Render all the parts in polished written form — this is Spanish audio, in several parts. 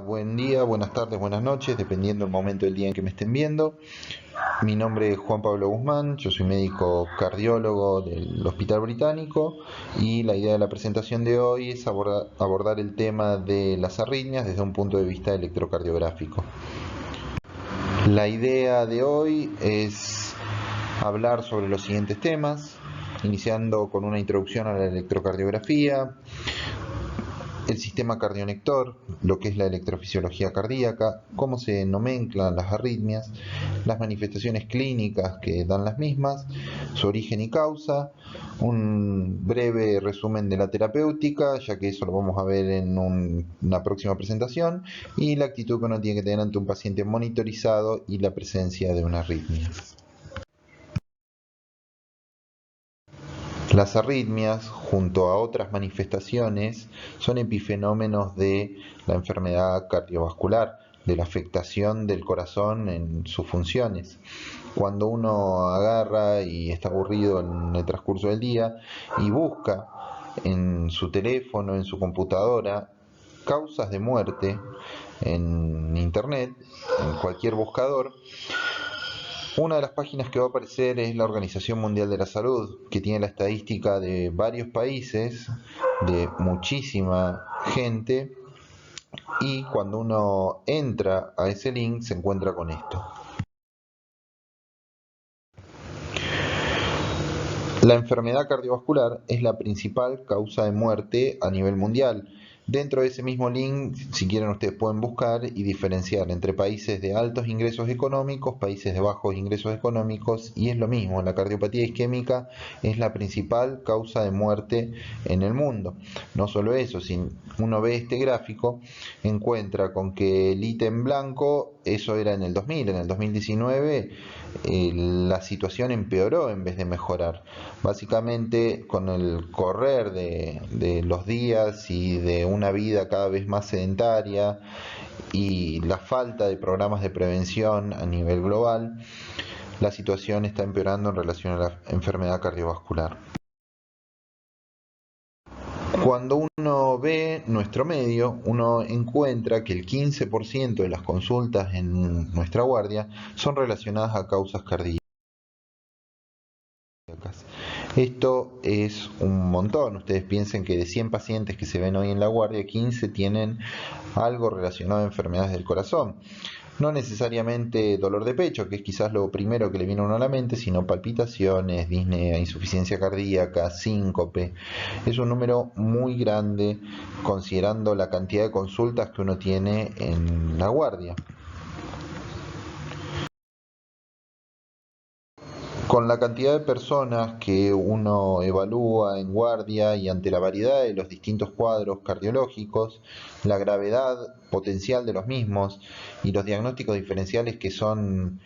Buen día, buenas tardes, buenas noches, dependiendo del momento del día en que me estén viendo. Mi nombre es Juan Pablo Guzmán, yo soy médico cardiólogo del Hospital Británico y la idea de la presentación de hoy es abordar el tema de las arritmias desde un punto de vista electrocardiográfico. La idea de hoy es hablar sobre los siguientes temas, iniciando con una introducción a la electrocardiografía, el sistema cardionector, lo que es la electrofisiología cardíaca, cómo se nomenclan las arritmias, las manifestaciones clínicas que dan las mismas, su origen y causa, un breve resumen de la terapéutica, ya que eso lo vamos a ver en una próxima presentación, y la actitud que uno tiene que tener ante un paciente monitorizado y la presencia de una arritmia. Las arritmias, junto a otras manifestaciones, son epifenómenos de la enfermedad cardiovascular, de la afectación del corazón en sus funciones. Cuando uno agarra y está aburrido en el transcurso del día y busca en su teléfono, en su computadora, causas de muerte en internet, en cualquier buscador, una de las páginas que va a aparecer es la Organización Mundial de la Salud, que tiene la estadística de varios países, de muchísima gente, y cuando uno entra a ese link se encuentra con esto. La enfermedad cardiovascular es la principal causa de muerte a nivel mundial. Dentro de ese mismo link, si quieren ustedes pueden buscar y diferenciar entre países de altos ingresos económicos, países de bajos ingresos económicos, y es lo mismo, la cardiopatía isquémica es la principal causa de muerte en el mundo. No solo eso, si uno ve este gráfico, encuentra con que el ítem blanco, eso era en el 2000, en el 2019 la situación empeoró en vez de mejorar. Básicamente, con el correr de los días y de una vida cada vez más sedentaria y la falta de programas de prevención a nivel global, la situación está empeorando en relación a la enfermedad cardiovascular. Cuando uno ve nuestro medio, uno encuentra que el 15% de las consultas en nuestra guardia son relacionadas a causas cardíacas. Esto es un montón. Ustedes piensen que de 100 pacientes que se ven hoy en la guardia, 15 tienen algo relacionado a enfermedades del corazón. No necesariamente dolor de pecho, que es quizás lo primero que le viene a uno a la mente, sino palpitaciones, disnea, insuficiencia cardíaca, síncope. Es un número muy grande considerando la cantidad de consultas que uno tiene en la guardia. Con la cantidad de personas que uno evalúa en guardia y ante la variedad de los distintos cuadros cardiológicos, la gravedad potencial de los mismos y los diagnósticos diferenciales que son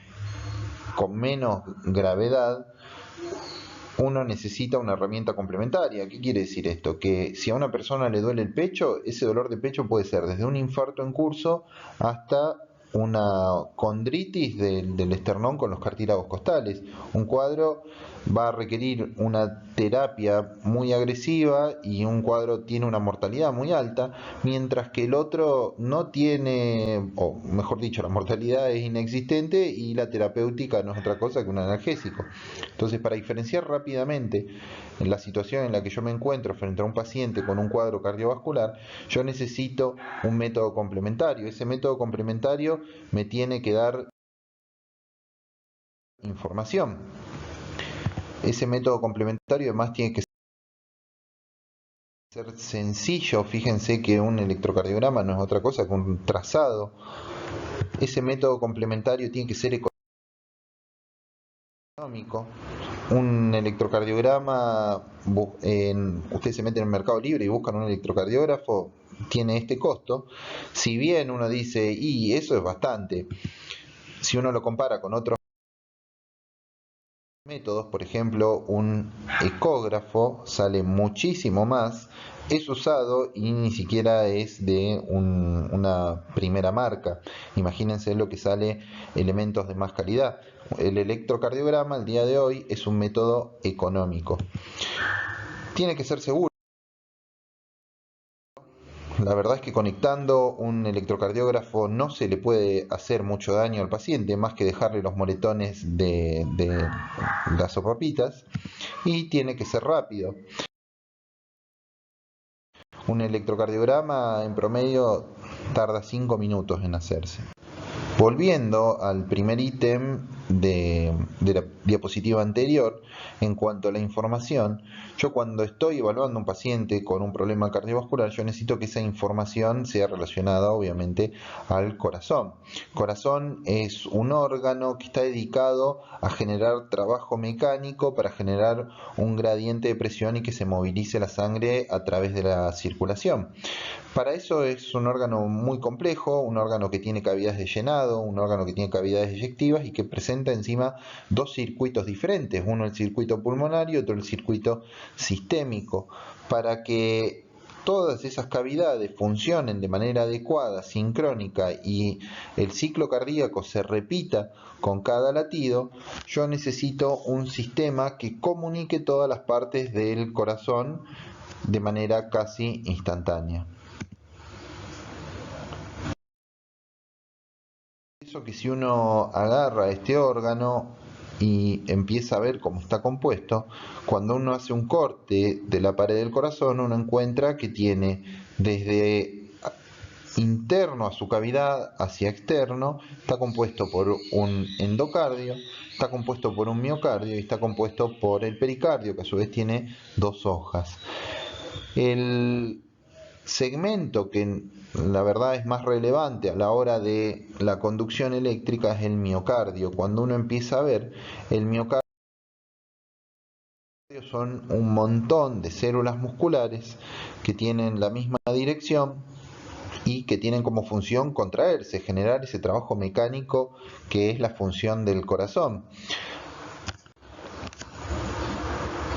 con menos gravedad, uno necesita una herramienta complementaria. ¿Qué quiere decir esto? Que si a una persona le duele el pecho, ese dolor de pecho puede ser desde un infarto en curso hasta una condritis del esternón con los cartílagos costales. Un cuadro va a requerir una terapia muy agresiva y un cuadro tiene una mortalidad muy alta, mientras que el otro no tiene, o mejor dicho, la mortalidad es inexistente y la terapéutica no es otra cosa que un analgésico. Entonces, para diferenciar rápidamente en la situación en la que yo me encuentro frente a un paciente con un cuadro cardiovascular, yo necesito un método complementario. Ese método complementario me tiene que dar información. Ese método complementario además tiene que ser sencillo. Fíjense que un electrocardiograma no es otra cosa que un trazado. Ese método complementario tiene que ser económico. Un electrocardiograma, ustedes se meten en el Mercado Libre y buscan un electrocardiógrafo, tiene este costo. Si bien uno dice, y eso es bastante, si uno lo compara con otros métodos, por ejemplo, un ecógrafo sale muchísimo más, es usado y ni siquiera es de una primera marca. Imagínense lo que sale elementos de más calidad. El electrocardiograma al día de hoy es un método económico. Tiene que ser seguro. La verdad es que conectando un electrocardiógrafo no se le puede hacer mucho daño al paciente, más que dejarle los moretones de las sopapitas, y tiene que ser rápido. Un electrocardiograma en promedio tarda 5 minutos en hacerse. Volviendo al primer ítem de la diapositiva anterior, en cuanto a la información, yo cuando estoy evaluando a un paciente con un problema cardiovascular, yo necesito que esa información sea relacionada obviamente al corazón. El corazón es un órgano que está dedicado a generar trabajo mecánico para generar un gradiente de presión y que se movilice la sangre a través de la circulación. Para eso es un órgano muy complejo, un órgano que tiene cavidades de llenado, un órgano que tiene cavidades eyectivas y que presenta encima dos circuitos diferentes, uno el circuito pulmonar y otro el circuito sistémico. Para que todas esas cavidades funcionen de manera adecuada, sincrónica y el ciclo cardíaco se repita con cada latido, yo necesito un sistema que comunique todas las partes del corazón de manera casi instantánea. Eso que si uno agarra este órgano y empieza a ver cómo está compuesto, cuando uno hace un corte de la pared del corazón, uno encuentra que tiene desde interno a su cavidad hacia externo, está compuesto por un endocardio, está compuesto por un miocardio y está compuesto por el pericardio, que a su vez tiene dos hojas. El segmento que la verdad es más relevante a la hora de la conducción eléctrica es el miocardio. Cuando uno empieza a ver, el miocardio son un montón de células musculares que tienen la misma dirección y que tienen como función contraerse, generar ese trabajo mecánico que es la función del corazón.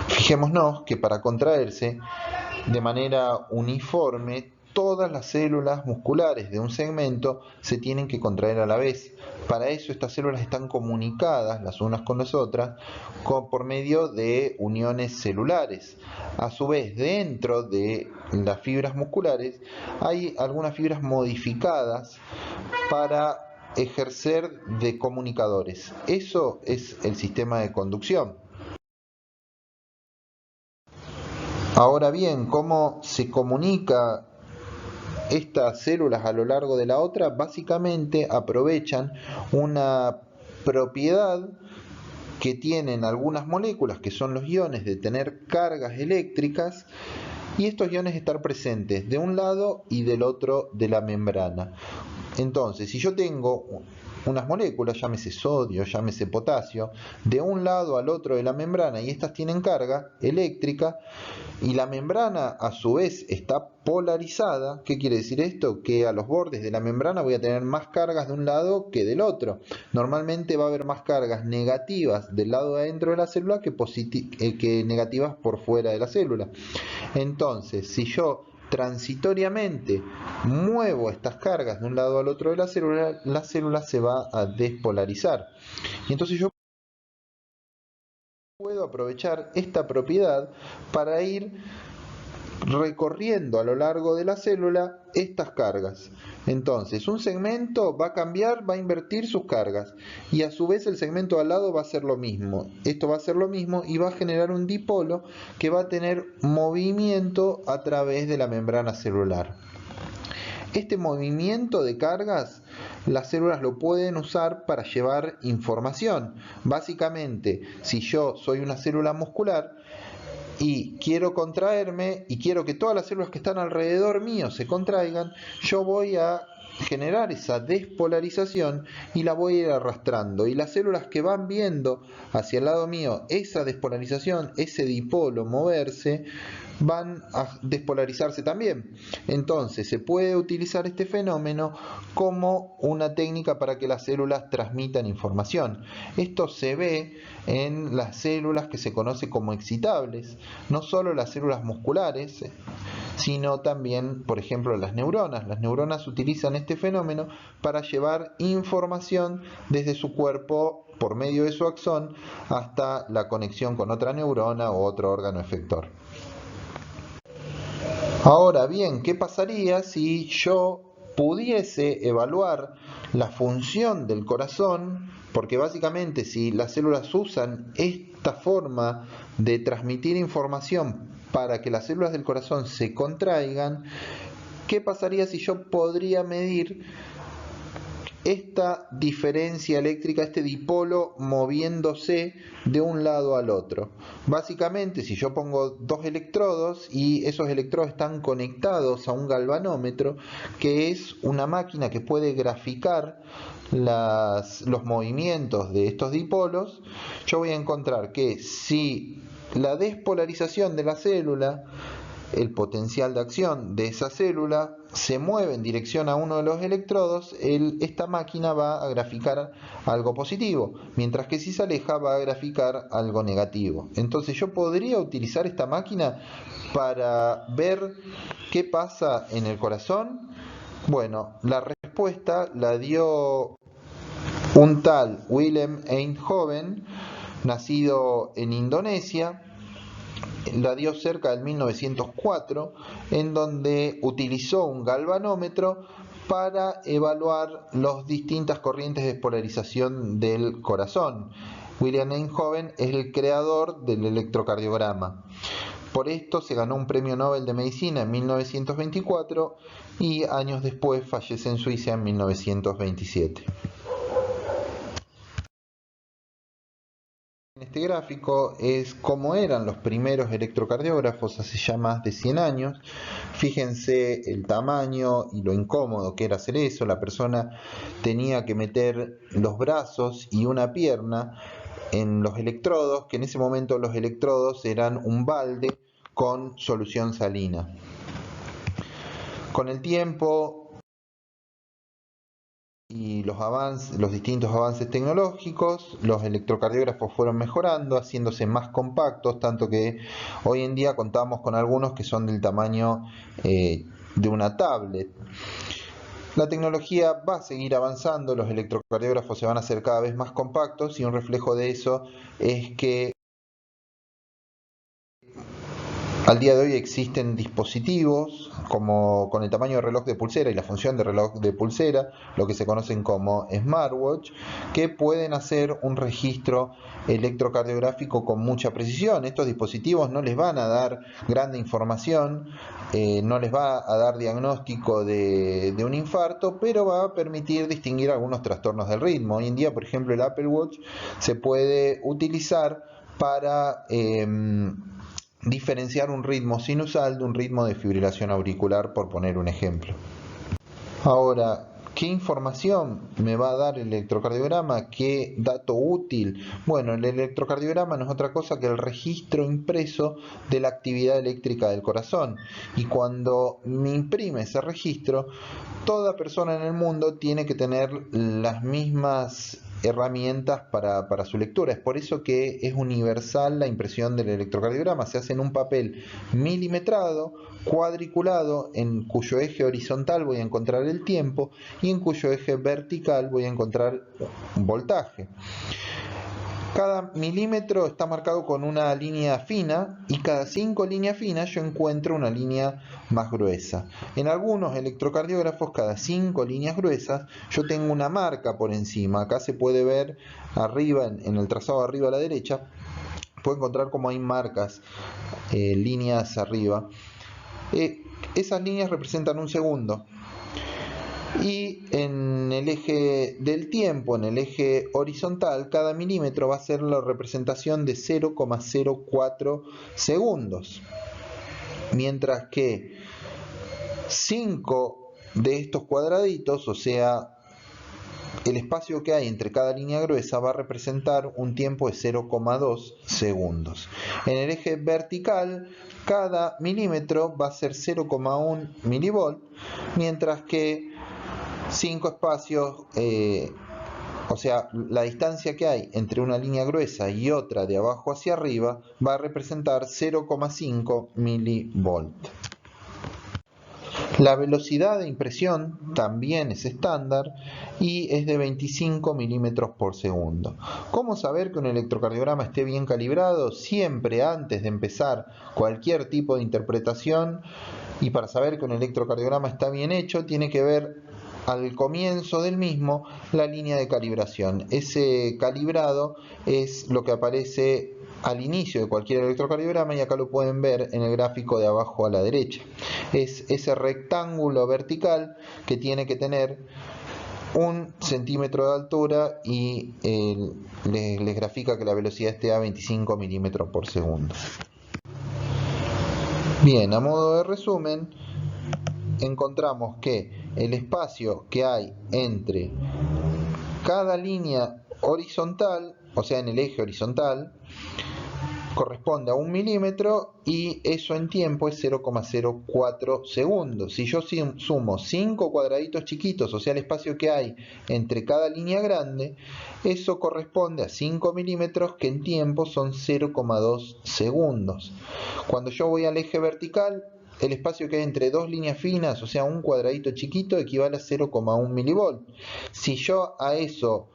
Fijémonos que para contraerse de manera uniforme, todas las células musculares de un segmento se tienen que contraer a la vez. Para eso estas células están comunicadas las unas con las otras por medio de uniones celulares. A su vez, dentro de las fibras musculares hay algunas fibras modificadas para ejercer de comunicadores. Eso es el sistema de conducción. Ahora bien, ¿cómo se comunica estas células a lo largo de la otra? Básicamente aprovechan una propiedad que tienen algunas moléculas, que son los iones, de tener cargas eléctricas, y estos iones estar presentes de un lado y del otro de la membrana. Entonces, si yo tengo unas moléculas, llámese sodio, llámese potasio, de un lado al otro de la membrana y estas tienen carga eléctrica y la membrana a su vez está polarizada, ¿qué quiere decir esto? Que a los bordes de la membrana voy a tener más cargas de un lado que del otro. Normalmente va a haber más cargas negativas del lado de adentro de la célula que negativas por fuera de la célula. Entonces, si yo transitoriamente muevo estas cargas de un lado al otro de la célula se va a despolarizar. Y entonces yo puedo aprovechar esta propiedad para ir recorriendo a lo largo de la célula estas cargas. Entonces, un segmento va a cambiar, va a invertir sus cargas y a su vez el segmento al lado va a hacer lo mismo. Esto va a hacer lo mismo y va a generar un dipolo que va a tener movimiento a través de la membrana celular. Este movimiento de cargas, las células lo pueden usar para llevar información. Básicamente, si yo soy una célula muscular y quiero contraerme y quiero que todas las células que están alrededor mío se contraigan, yo voy a generar esa despolarización y la voy a ir arrastrando, y las células que van viendo hacia el lado mío esa despolarización, ese dipolo moverse, van a despolarizarse también. Entonces se puede utilizar este fenómeno como una técnica para que las células transmitan información. Esto se ve en las células que se conoce como excitables, no solo las células musculares, sino también, por ejemplo, las neuronas. Las neuronas utilizan este fenómeno para llevar información desde su cuerpo por medio de su axón hasta la conexión con otra neurona o otro órgano efector. Ahora bien, ¿qué pasaría si yo pudiese evaluar la función del corazón? Porque básicamente si las células usan esta forma de transmitir información para que las células del corazón se contraigan, ¿qué pasaría si yo podría medir esta diferencia eléctrica, este dipolo moviéndose de un lado al otro? Básicamente, si yo pongo dos electrodos y esos electrodos están conectados a un galvanómetro, que es una máquina que puede graficar los movimientos de estos dipolos, yo voy a encontrar que si la despolarización de la célula, el potencial de acción de esa célula, se mueve en dirección a uno de los electrodos, esta máquina va a graficar algo positivo, mientras que si se aleja va a graficar algo negativo. Entonces yo podría utilizar esta máquina para ver qué pasa en el corazón. Bueno, la respuesta la dio un tal Willem Einthoven, nacido en Indonesia. La dio cerca del 1904, en donde utilizó un galvanómetro para evaluar las distintas corrientes de polarización del corazón. William Einthoven es el creador del electrocardiograma. Por esto se ganó un premio Nobel de Medicina en 1924 y años después fallece en Suiza en 1927. En este gráfico es cómo eran los primeros electrocardiógrafos hace ya más de 100 años. Fíjense el tamaño y lo incómodo que era hacer eso. La persona tenía que meter los brazos y una pierna en los electrodos, que en ese momento los electrodos eran un balde con solución salina. Con el tiempo y los distintos avances tecnológicos, los electrocardiógrafos fueron mejorando, haciéndose más compactos, tanto que hoy en día contamos con algunos que son del tamaño de una tablet. La tecnología va a seguir avanzando, los electrocardiógrafos se van a hacer cada vez más compactos y un reflejo de eso es que al día de hoy existen dispositivos como con el tamaño de reloj de pulsera y la función de reloj de pulsera, lo que se conocen como smartwatch, que pueden hacer un registro electrocardiográfico con mucha precisión. Estos dispositivos no les van a dar grande información, no les va a dar diagnóstico de un infarto, pero va a permitir distinguir algunos trastornos del ritmo. Hoy en día, por ejemplo, el Apple Watch se puede utilizar para diferenciar un ritmo sinusal de un ritmo de fibrilación auricular, por poner un ejemplo. Ahora, ¿qué información me va a dar el electrocardiograma? ¿Qué dato útil? Bueno, el electrocardiograma no es otra cosa que el registro impreso de la actividad eléctrica del corazón. Y cuando me imprime ese registro, toda persona en el mundo tiene que tener las mismas herramientas para su lectura. Es por eso que es universal la impresión del electrocardiograma. Se hace en un papel milimetrado, cuadriculado, en cuyo eje horizontal voy a encontrar el tiempo y en cuyo eje vertical voy a encontrar un voltaje. Cada milímetro está marcado con una línea fina y cada 5 líneas finas yo encuentro una línea más gruesa. En algunos electrocardiógrafos, cada 5 líneas gruesas, yo tengo una marca por encima. Acá se puede ver arriba, en el trazado de arriba a la derecha, puedo encontrar como hay marcas, líneas arriba. Esas líneas representan un segundo. Y en el eje del tiempo, en el eje horizontal, cada milímetro va a ser la representación de 0,04 segundos. Mientras que 5 de estos cuadraditos, o sea, el espacio que hay entre cada línea gruesa, va a representar un tiempo de 0,2 segundos. En el eje vertical, cada milímetro va a ser 0,1 milivolt, mientras que 5 espacios, o sea, la distancia que hay entre una línea gruesa y otra de abajo hacia arriba va a representar 0,5 milivolt. La velocidad de impresión también es estándar y es de 25 milímetros por segundo. ¿Cómo saber que un electrocardiograma esté bien calibrado? Siempre antes de empezar cualquier tipo de interpretación, Y para saber que un electrocardiograma está bien hecho, tiene que ver al comienzo del mismo la línea de calibración. Ese calibrado es lo que aparece al inicio de cualquier electrocardiograma, y acá lo pueden ver en el gráfico de abajo a la derecha. Es ese rectángulo vertical que tiene que tener 1 centímetro de altura y les grafica que la velocidad esté a 25 milímetros por segundo. Bien, a modo de resumen, encontramos que el espacio que hay entre cada línea horizontal, o sea en el eje horizontal, corresponde a 1 milímetro, y eso en tiempo es 0,04 segundos. Si yo sumo 5 cuadraditos chiquitos, o sea el espacio que hay entre cada línea grande, eso corresponde a 5 milímetros, que en tiempo son 0,2 segundos. Cuando yo voy al eje vertical, el espacio que hay entre dos líneas finas, o sea un cuadradito chiquito, equivale a 0,1 milivolt. Si yo a eso,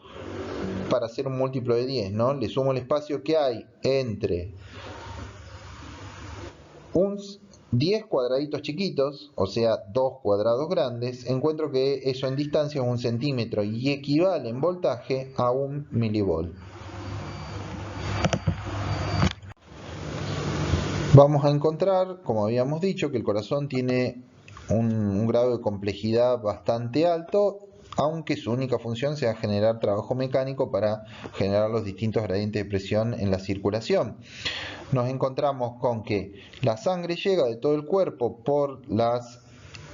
para hacer un múltiplo de 10, ¿no?, le sumo el espacio que hay entre 10 cuadraditos chiquitos, o sea 2 cuadrados grandes, encuentro que eso en distancia es 1 centímetro y equivale en voltaje a 1 milivolt. Vamos a encontrar, como habíamos dicho, que el corazón tiene un grado de complejidad bastante alto, aunque su única función sea generar trabajo mecánico para generar los distintos gradientes de presión en la circulación. Nos encontramos con que la sangre llega de todo el cuerpo por las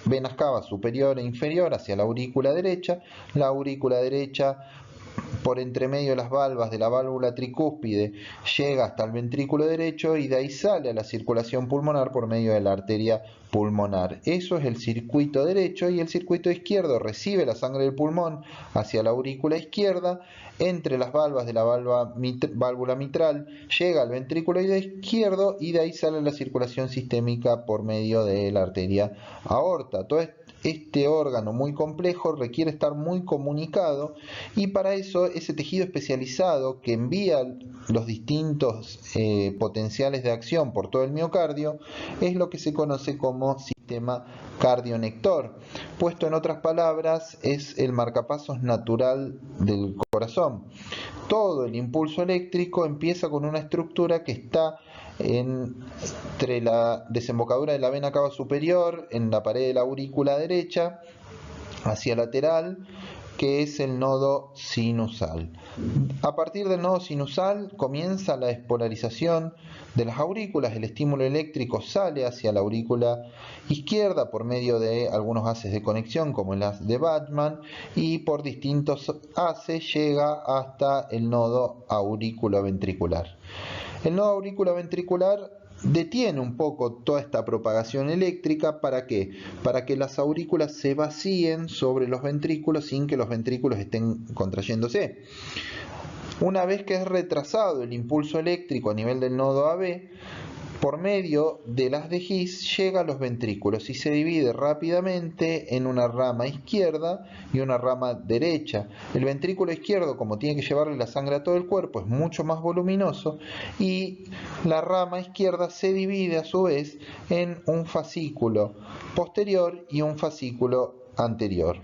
venas cava superior e inferior hacia la aurícula derecha. La aurícula derecha, por entre medio de las valvas de la válvula tricúspide, llega hasta el ventrículo derecho, y de ahí sale a la circulación pulmonar por medio de la arteria pulmonar. Eso es el circuito derecho, y el circuito izquierdo recibe la sangre del pulmón hacia la aurícula izquierda, entre las valvas de la válvula mitral, llega al ventrículo izquierdo, y de ahí sale la circulación sistémica por medio de la arteria aorta. Todo este órgano muy complejo requiere estar muy comunicado, y para eso ese tejido especializado que envía los distintos potenciales de acción por todo el miocardio es lo que se conoce como sistema cardionector. Puesto en otras palabras, es el marcapasos natural del corazón. Todo el impulso eléctrico empieza con una estructura que está entre la desembocadura de la vena cava superior, en la pared de la aurícula derecha, hacia lateral, que es el nodo sinusal. A partir del nodo sinusal comienza la despolarización de las aurículas. El estímulo eléctrico sale hacia la aurícula izquierda por medio de algunos haces de conexión, como el haz de Bachmann, y por distintos haces llega hasta el nodo auriculoventricular. El nodo auriculoventricular detiene un poco toda esta propagación eléctrica. ¿Para qué? Para que las aurículas se vacíen sobre los ventrículos sin que los ventrículos estén contrayéndose. Una vez que es retrasado el impulso eléctrico a nivel del nodo AB, por medio de las de His llega a los ventrículos y se divide rápidamente en una rama izquierda y una rama derecha. El ventrículo izquierdo, como tiene que llevarle la sangre a todo el cuerpo, es mucho más voluminoso, y la rama izquierda se divide a su vez en un fascículo posterior y un fascículo anterior.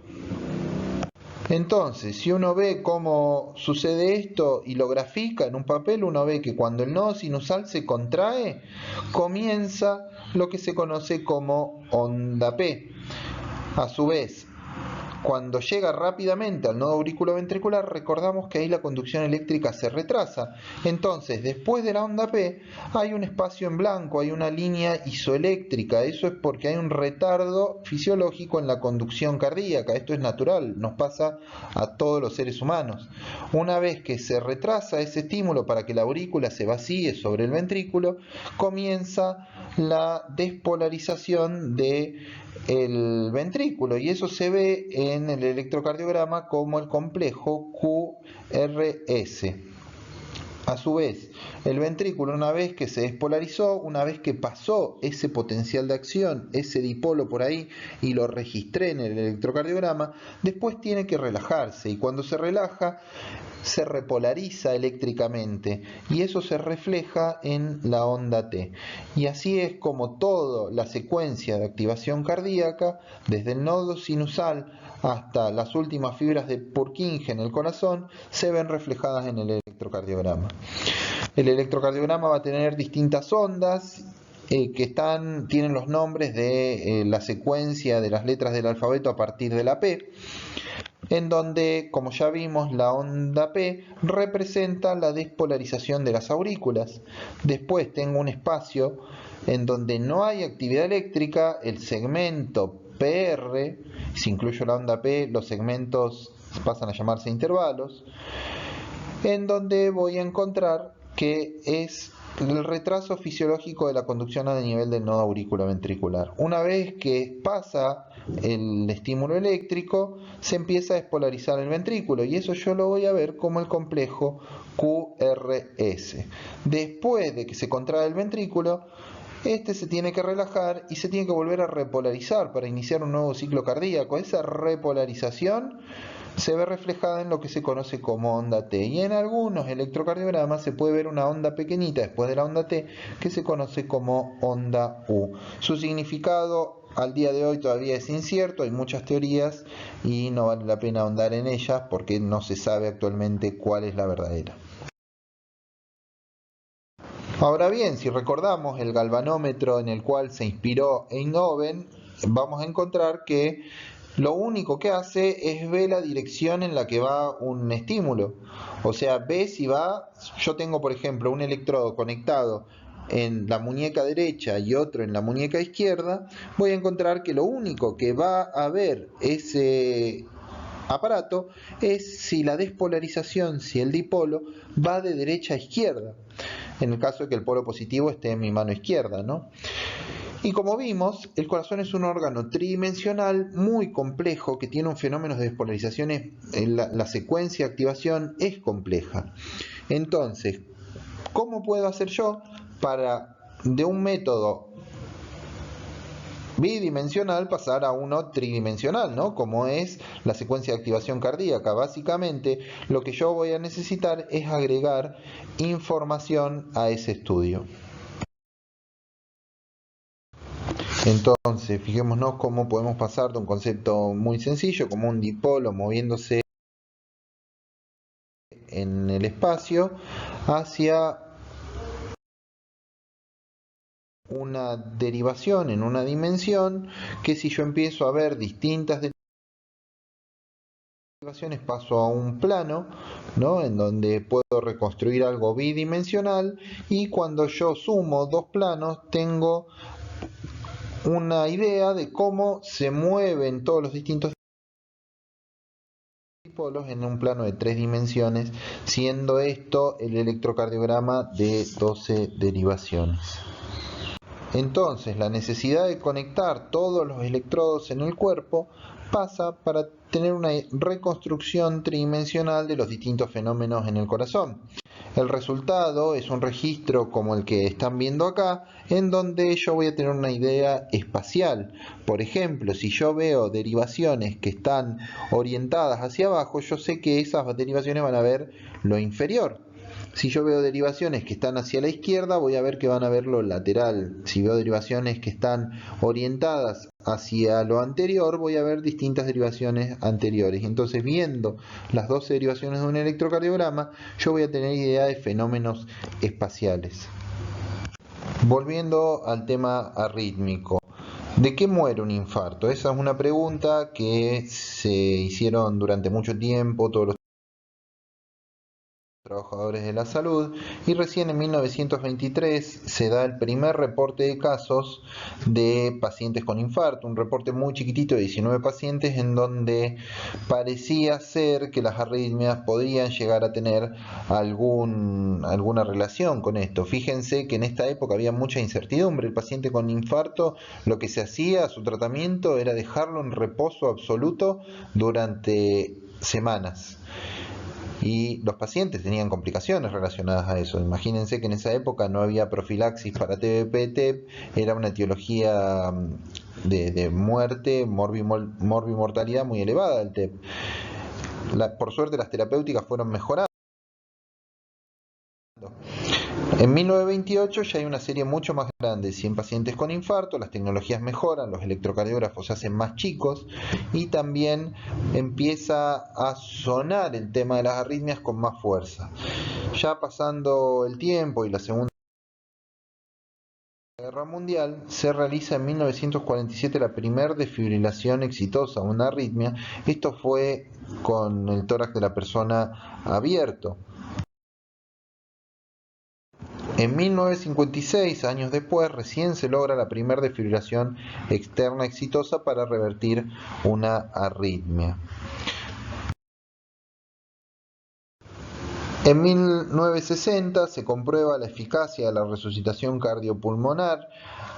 Entonces, si uno ve cómo sucede esto y lo grafica en un papel, uno ve que cuando el nodo sinusal se contrae, comienza lo que se conoce como onda P. A su vez, cuando llega rápidamente al nodo auriculoventricular, recordamos que ahí la conducción eléctrica se retrasa. Entonces, después de la onda P, hay un espacio en blanco, hay una línea isoeléctrica. Eso es porque hay un retardo fisiológico en la conducción cardíaca. Esto es natural, nos pasa a todos los seres humanos. Una vez que se retrasa ese estímulo para que la aurícula se vacíe sobre el ventrículo, comienza la despolarización de el ventrículo, y eso se ve en el electrocardiograma como el complejo QRS. A su vez, El ventrículo, una vez que se despolarizó, una vez que pasó ese potencial de acción, ese dipolo por ahí, y lo registré en el electrocardiograma, después tiene que relajarse, y cuando se relaja, se repolariza eléctricamente y eso se refleja en la onda T. Y así es como toda la secuencia de activación cardíaca, desde el nodo sinusal hasta las últimas fibras de Purkinje en el corazón, se ven reflejadas en el electrocardiograma. El electrocardiograma va a tener distintas ondas que tienen los nombres de la secuencia de las letras del alfabeto a partir de la P, en donde, como ya vimos, la onda P representa la despolarización de las aurículas. Después tengo un espacio en donde no hay actividad eléctrica, el segmento PR, si incluyo la onda P, los segmentos pasan a llamarse intervalos, en donde voy a encontrar que es el retraso fisiológico de la conducción a nivel del nodo auriculoventricular. Una vez que pasa el estímulo eléctrico, se empieza a despolarizar el ventrículo y eso yo lo voy a ver como el complejo QRS. Después de que se contrae el ventrículo, este se tiene que relajar y se tiene que volver a repolarizar para iniciar un nuevo ciclo cardíaco. Esa repolarización se ve reflejada en lo que se conoce como onda T, y en algunos electrocardiogramas se puede ver una onda pequeñita después de la onda T que se conoce como onda U. Su significado al día de hoy todavía es incierto, hay muchas teorías y no vale la pena ahondar en ellas porque no se sabe actualmente cuál es la verdadera. Ahora bien, si recordamos el galvanómetro en el cual se inspiró Einthoven, vamos a encontrar que lo único que hace es ver la dirección en la que va un estímulo. O sea, ve si va, yo tengo por ejemplo un electrodo conectado en la muñeca derecha y otro en la muñeca izquierda, voy a encontrar que lo único que va a ver ese aparato es si la despolarización, si el dipolo va de derecha a izquierda, en el caso de que el polo positivo esté en mi mano izquierda, ¿no? Y como vimos, el corazón es un órgano tridimensional muy complejo que tiene un fenómeno de despolarizaciones, la secuencia de activación es compleja. Entonces, ¿cómo puedo hacer yo para de un método bidimensional pasar a uno tridimensional, ¿no? Como es la secuencia de activación cardíaca? Básicamente, lo que yo voy a necesitar es agregar información a ese estudio. Entonces, fijémonos cómo podemos pasar de un concepto muy sencillo, como un dipolo moviéndose en el espacio, hacia una derivación en una dimensión, que si yo empiezo a ver distintas derivaciones paso a un plano, ¿no? En donde puedo reconstruir algo bidimensional, y cuando yo sumo dos planos tengo una idea de cómo se mueven todos los distintos dipolos en un plano de 3 dimensiones, siendo esto el electrocardiograma de 12 derivaciones. Entonces, la necesidad de conectar todos los electrodos en el cuerpo pasa para tener una reconstrucción tridimensional de los distintos fenómenos en el corazón. El resultado es un registro como el que están viendo acá, en donde yo voy a tener una idea espacial. Por ejemplo, si yo veo derivaciones que están orientadas hacia abajo, yo sé que esas derivaciones van a ver lo inferior. Si yo veo derivaciones que están hacia la izquierda, voy a ver que van a ver lo lateral. Si veo derivaciones que están orientadas hacia lo anterior, voy a ver distintas derivaciones anteriores. Entonces, viendo las 12 derivaciones de un electrocardiograma, yo voy a tener idea de fenómenos espaciales. Volviendo al tema arrítmico. ¿De qué muere un infarto? Esa es una pregunta que se hicieron durante mucho tiempo todos los trabajadores de la salud, y recién en 1923 se da el primer reporte de casos de pacientes con infarto, un reporte muy chiquitito de 19 pacientes, en donde parecía ser que las arritmias podrían llegar a tener alguna relación con esto. Fíjense que en esta época había mucha incertidumbre. El paciente con infarto, lo que se hacía, su tratamiento era dejarlo en reposo absoluto durante semanas. y los pacientes tenían complicaciones relacionadas a eso. Imagínense que en esa época no había profilaxis para TBP-TEP, era una etiología de muerte, morbimortalidad muy elevada del TEP. Por suerte las terapéuticas fueron mejorando. En 1928 ya hay una serie mucho más grande, 100 pacientes con infarto, las tecnologías mejoran, los electrocardiógrafos se hacen más chicos y también empieza a sonar el tema de las arritmias con más fuerza. Ya pasando el tiempo y la Segunda Guerra Mundial, se realiza en 1947 la primera desfibrilación exitosa, una arritmia. Esto fue con el tórax de la persona abierto. En 1956, años después, recién se logra la primera desfibrilación externa exitosa para revertir una arritmia. En 1960 se comprueba la eficacia de la resucitación cardiopulmonar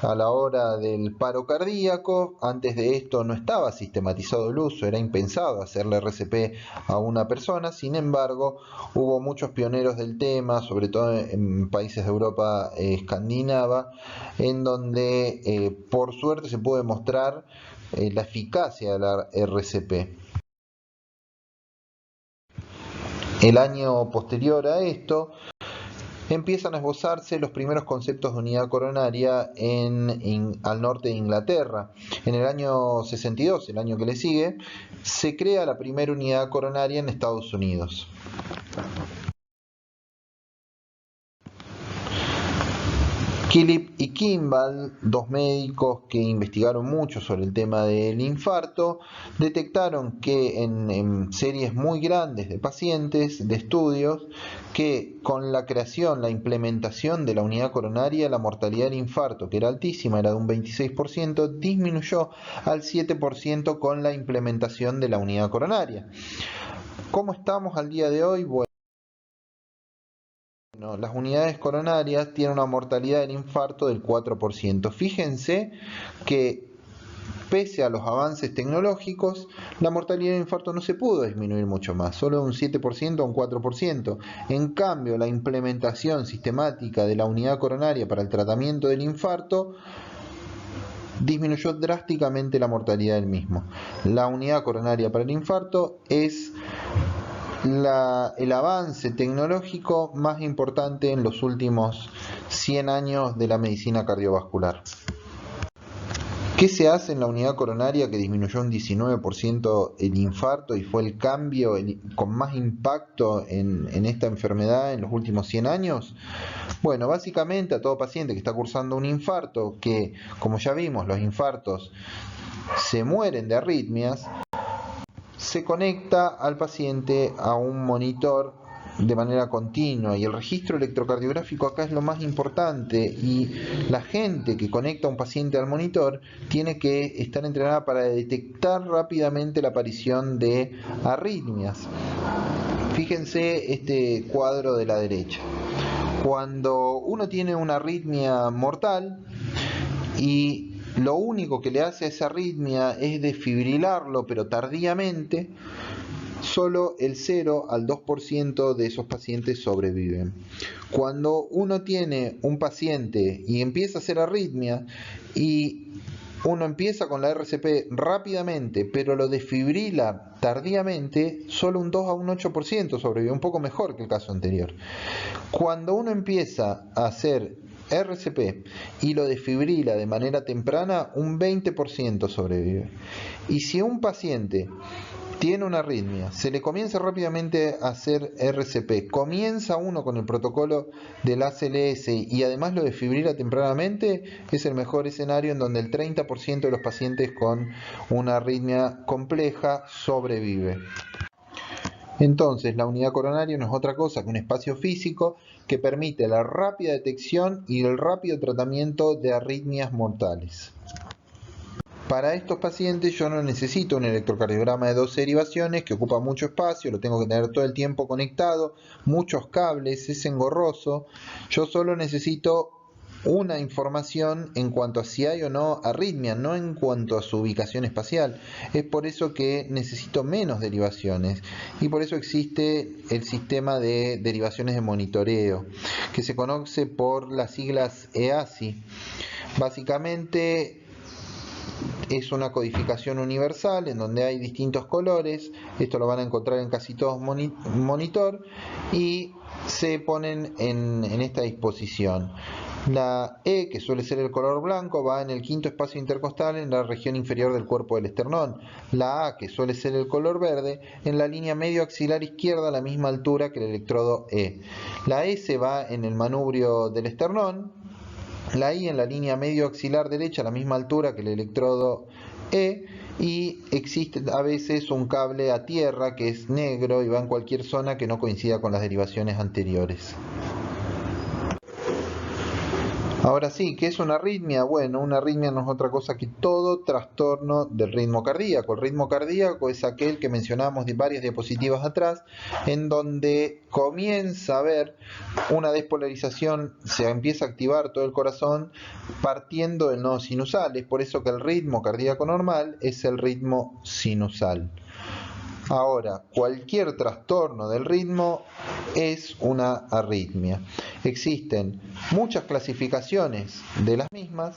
a la hora del paro cardíaco. Antes de esto no estaba sistematizado el uso, era impensado hacerle RCP a una persona. Sin embargo, hubo muchos pioneros del tema, sobre todo en países de Europa escandinava, en donde por suerte se pudo demostrar la eficacia de la RCP. El año posterior a esto empiezan a esbozarse los primeros conceptos de unidad coronaria al norte de Inglaterra. En el año 62, el año que le sigue, se crea la primera unidad coronaria en Estados Unidos. Killip y Kimball, dos médicos que investigaron mucho sobre el tema del infarto, detectaron que en series muy grandes de pacientes, de estudios, que con la creación, la implementación de la unidad coronaria, la mortalidad del infarto, que era altísima, era de un 26%, disminuyó al 7% con la implementación de la unidad coronaria. ¿Cómo estamos al día de hoy? Bueno, las unidades coronarias tienen una mortalidad del infarto del 4%. Fíjense que pese a los avances tecnológicos, la mortalidad del infarto no se pudo disminuir mucho más, solo de un 7% a un 4%. En cambio, la implementación sistemática de la unidad coronaria para el tratamiento del infarto disminuyó drásticamente la mortalidad del mismo. La unidad coronaria para el infarto es el avance tecnológico más importante en los últimos 100 años de la medicina cardiovascular. ¿Qué se hace en la unidad coronaria que disminuyó un 19% el infarto y fue el cambio con más impacto en esta enfermedad en los últimos 100 años? Bueno, básicamente a todo paciente que está cursando un infarto, que como ya vimos los infartos se mueren de arritmias, se conecta al paciente a un monitor de manera continua y el registro electrocardiográfico acá es lo más importante y la gente que conecta a un paciente al monitor tiene que estar entrenada para detectar rápidamente la aparición de arritmias. Fíjense este cuadro de la derecha. Cuando uno tiene una arritmia mortal y lo único que le hace a esa arritmia es desfibrilarlo, pero tardíamente, solo el 0 al 2% de esos pacientes sobreviven. Cuando uno tiene un paciente y empieza a hacer arritmia y uno empieza con la RCP rápidamente, pero lo desfibrila tardíamente, solo un 2 a un 8% sobrevive, un poco mejor que el caso anterior. Cuando uno empieza a hacer RCP y lo desfibrila de manera temprana, un 20% sobrevive. Y si un paciente tiene una arritmia, se le comienza rápidamente a hacer RCP, comienza uno con el protocolo del ACLS y además lo desfibrila tempranamente, es el mejor escenario en donde el 30% de los pacientes con una arritmia compleja sobrevive. Entonces, la unidad coronaria no es otra cosa que un espacio físico que permite la rápida detección y el rápido tratamiento de arritmias mortales. Para estos pacientes yo no necesito un electrocardiograma de 12 derivaciones que ocupa mucho espacio, lo tengo que tener todo el tiempo conectado, muchos cables, es engorroso. Yo solo necesito una información en cuanto a si hay o no arritmia, no en cuanto a su ubicación espacial. Es por eso que necesito menos derivaciones y por eso existe el sistema de derivaciones de monitoreo, que se conoce por las siglas EASI. Básicamente es una codificación universal en donde hay distintos colores. Esto lo van a encontrar en casi todos monitor y se ponen en esta disposición. La E, que suele ser el color blanco, va en el quinto espacio intercostal en la región inferior del cuerpo del esternón. La A, que suele ser el color verde, en la línea medio axilar izquierda a la misma altura que el electrodo E. La S va en el manubrio del esternón. La I en la línea medio axilar derecha a la misma altura que el electrodo E. Y existe a veces un cable a tierra que es negro y va en cualquier zona que no coincida con las derivaciones anteriores. Ahora sí, ¿qué es una arritmia? Bueno, una arritmia no es otra cosa que todo trastorno del ritmo cardíaco. El ritmo cardíaco es aquel que mencionamos de varias diapositivas atrás, en donde comienza a haber una despolarización, se empieza a activar todo el corazón partiendo del nodo sinusal. Es por eso que el ritmo cardíaco normal es el ritmo sinusal. Ahora, cualquier trastorno del ritmo es una arritmia. Existen muchas clasificaciones de las mismas,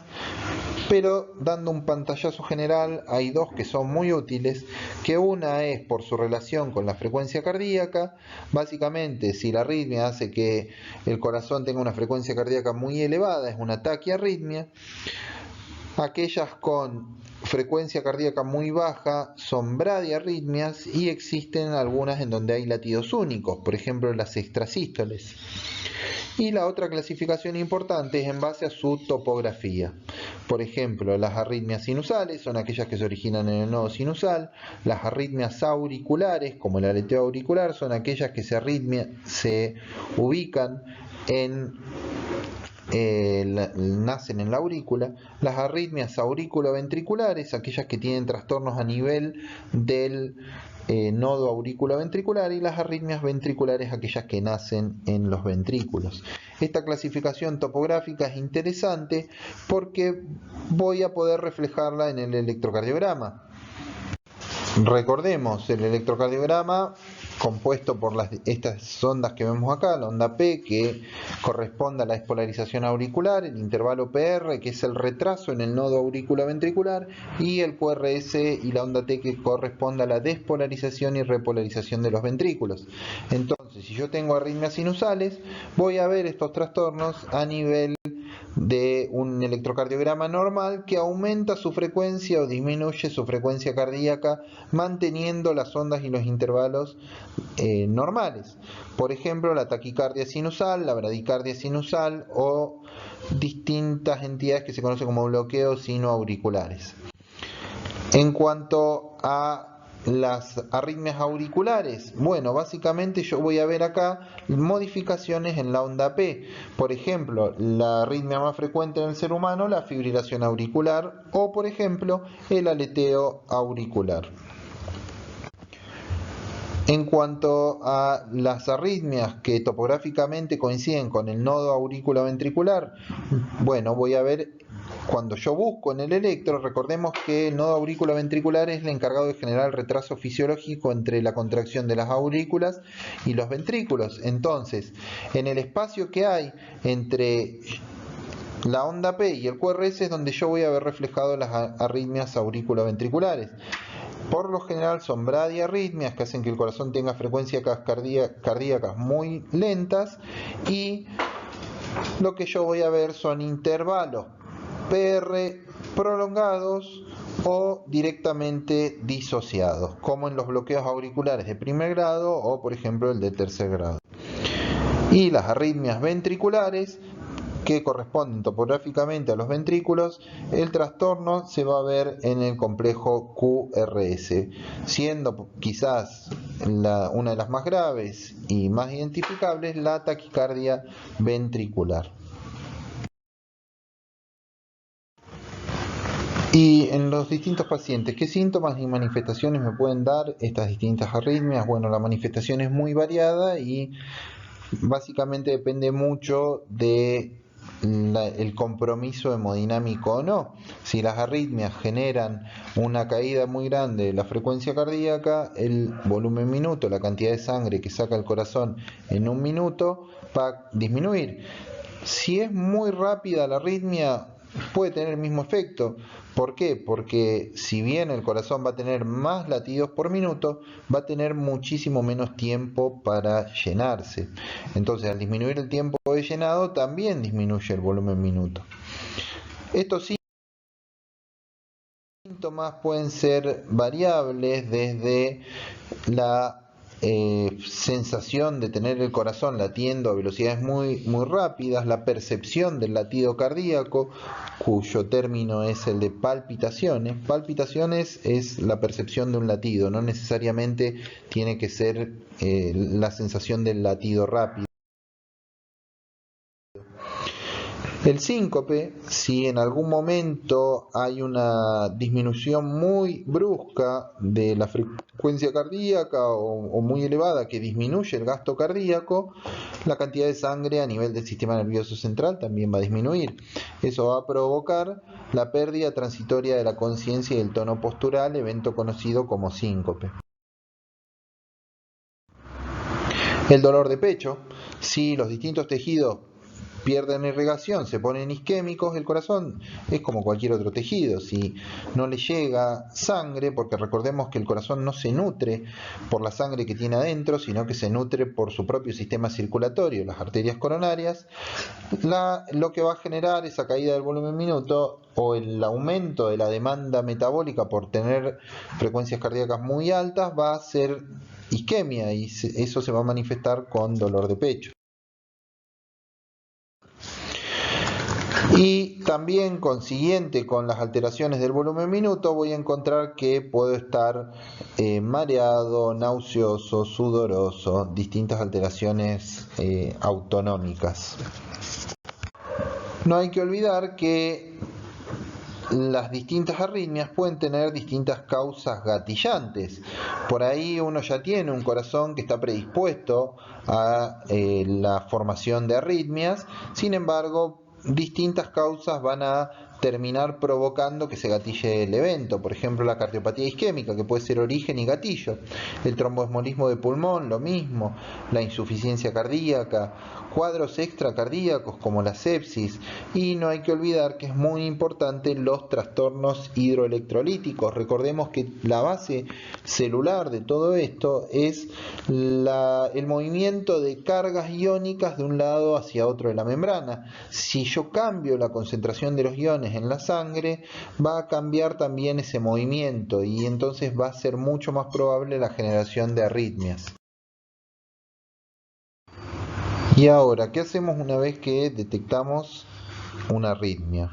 pero dando un pantallazo general hay dos que son muy útiles, que una es por su relación con la frecuencia cardíaca. Básicamente, si la arritmia hace que el corazón tenga una frecuencia cardíaca muy elevada, es una taquiarritmia. Aquellas con frecuencia cardíaca muy baja son bradiarritmias y existen algunas en donde hay latidos únicos, por ejemplo las extrasístoles. Y la otra clasificación importante es en base a su topografía. Por ejemplo, las arritmias sinusales son aquellas que se originan en el nodo sinusal. Las arritmias auriculares, como el aleteo auricular, son aquellas que se ubican nacen en la aurícula. Las arritmias auriculoventriculares, aquellas que tienen trastornos a nivel del nodo auriculoventricular, y las arritmias ventriculares, aquellas que nacen en los ventrículos. Esta clasificación topográfica es interesante porque voy a poder reflejarla en el electrocardiograma. Recordemos, el electrocardiograma compuesto por estas ondas que vemos acá, la onda P, que corresponde a la despolarización auricular, el intervalo PR, que es el retraso en el nodo auriculoventricular, y el QRS y la onda T, que corresponde a la despolarización y repolarización de los ventrículos. Entonces, si yo tengo arritmias sinusales, voy a ver estos trastornos a nivel de un electrocardiograma normal que aumenta su frecuencia o disminuye su frecuencia cardíaca manteniendo las ondas y los intervalos normales. Por ejemplo, la taquicardia sinusal, la bradicardia sinusal o distintas entidades que se conocen como bloqueos sinoauriculares. En cuanto a las arritmias auriculares, bueno, básicamente yo voy a ver acá modificaciones en la onda P. Por ejemplo, la arritmia más frecuente en el ser humano, la fibrilación auricular, o por ejemplo, el aleteo auricular. En cuanto a las arritmias que topográficamente coinciden con el nodo auriculoventricular, bueno, voy a ver. Cuando yo busco en el electro, recordemos que el nodo auriculoventricular es el encargado de generar el retraso fisiológico entre la contracción de las aurículas y los ventrículos. Entonces, en el espacio que hay entre la onda P y el QRS es donde yo voy a ver reflejado las arritmias auriculoventriculares. Por lo general son bradiarritmias que hacen que el corazón tenga frecuencias cardíacas muy lentas, y lo que yo voy a ver son intervalos PR prolongados o directamente disociados, como en los bloqueos auriculares de primer grado o por ejemplo el de tercer grado. Y las arritmias ventriculares, que corresponden topográficamente a los ventrículos, el trastorno se va a ver en el complejo QRS, siendo quizás una de las más graves y más identificables la taquicardia ventricular. Y en los distintos pacientes, ¿qué síntomas y manifestaciones me pueden dar estas distintas arritmias? Bueno, la manifestación es muy variada y básicamente depende mucho de el compromiso hemodinámico o no. Si las arritmias generan una caída muy grande de la frecuencia cardíaca, el volumen minuto, la cantidad de sangre que saca el corazón en un minuto, va a disminuir. Si es muy rápida la arritmia, puede tener el mismo efecto. ¿Por qué? Porque si bien el corazón va a tener más latidos por minuto, va a tener muchísimo menos tiempo para llenarse. Entonces, al disminuir el tiempo de llenado, también disminuye el volumen minuto. Estos síntomas pueden ser variables desde la sensación de tener el corazón latiendo a velocidades muy rápidas, la percepción del latido cardíaco, cuyo término es el de palpitaciones. Palpitaciones es la percepción de un latido, no necesariamente tiene que ser la sensación del latido rápido. El síncope, si en algún momento hay una disminución muy brusca de la frecuencia cardíaca o muy elevada que disminuye el gasto cardíaco, la cantidad de sangre a nivel del sistema nervioso central también va a disminuir. Eso va a provocar la pérdida transitoria de la conciencia y del tono postural, evento conocido como síncope. El dolor de pecho, si los distintos tejidos pierden irrigación, se ponen isquémicos, el corazón es como cualquier otro tejido. Si no le llega sangre, porque recordemos que el corazón no se nutre por la sangre que tiene adentro, sino que se nutre por su propio sistema circulatorio, las arterias coronarias, lo que va a generar esa caída del volumen minuto o el aumento de la demanda metabólica por tener frecuencias cardíacas muy altas va a ser isquemia, y eso se va a manifestar con dolor de pecho. Y también consiguiente con las alteraciones del volumen minuto voy a encontrar que puedo estar mareado, nauseoso, sudoroso, distintas alteraciones autonómicas. No hay que olvidar que las distintas arritmias pueden tener distintas causas gatillantes. Por ahí uno ya tiene un corazón que está predispuesto a la formación de arritmias, sin embargo, distintas causas van a terminar provocando que se gatille el evento. Por ejemplo, la cardiopatía isquémica, que puede ser origen y gatillo. El tromboesmolismo de pulmón, lo mismo. La insuficiencia cardíaca, cuadros extracardíacos como la sepsis. Y no hay que olvidar que es muy importante los trastornos hidroelectrolíticos. Recordemos que la base celular de todo esto es el movimiento de cargas iónicas de un lado hacia otro de la membrana. Si yo cambio la concentración de los iones en la sangre, va a cambiar también ese movimiento y entonces va a ser mucho más probable la generación de arritmias. Y ahora, ¿qué hacemos una vez que detectamos una arritmia?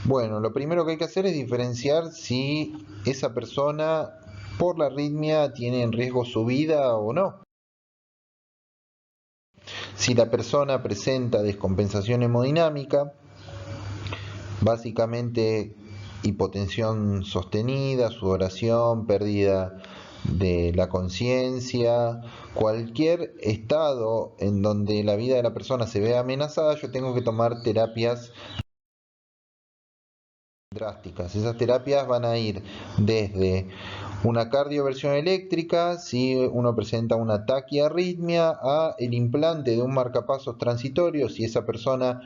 Bueno, lo primero que hay que hacer es diferenciar si esa persona por la arritmia tiene en riesgo su vida o no. Si la persona presenta descompensación hemodinámica, básicamente hipotensión sostenida, sudoración, pérdida de la conciencia, cualquier estado en donde la vida de la persona se vea amenazada, yo tengo que tomar terapias drásticas. Esas terapias van a ir desde una cardioversión eléctrica, si uno presenta una taquiarritmia, a el implante de un marcapasos transitorio, si esa persona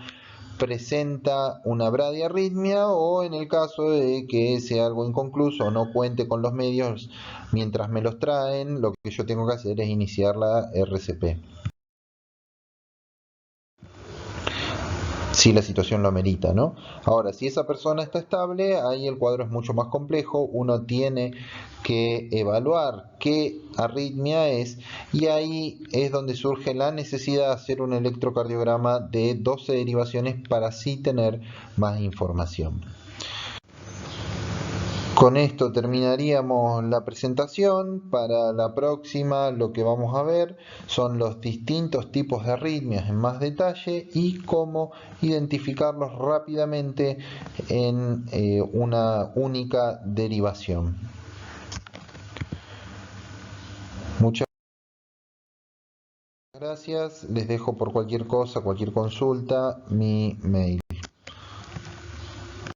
presenta una bradiarritmia, o en el caso de que sea algo inconcluso o no cuente con los medios mientras me los traen, lo que yo tengo que hacer es iniciar la RCP. Si la situación lo amerita, ¿no? Ahora, si esa persona está estable, ahí el cuadro es mucho más complejo, uno tiene que evaluar qué arritmia es, y ahí es donde surge la necesidad de hacer un electrocardiograma de 12 derivaciones para así tener más información. Con esto terminaríamos la presentación. Para la próxima lo que vamos a ver son los distintos tipos de arritmias en más detalle y cómo identificarlos rápidamente en una única derivación. Muchas Gracias, les dejo por cualquier cosa, cualquier consulta, mi mail.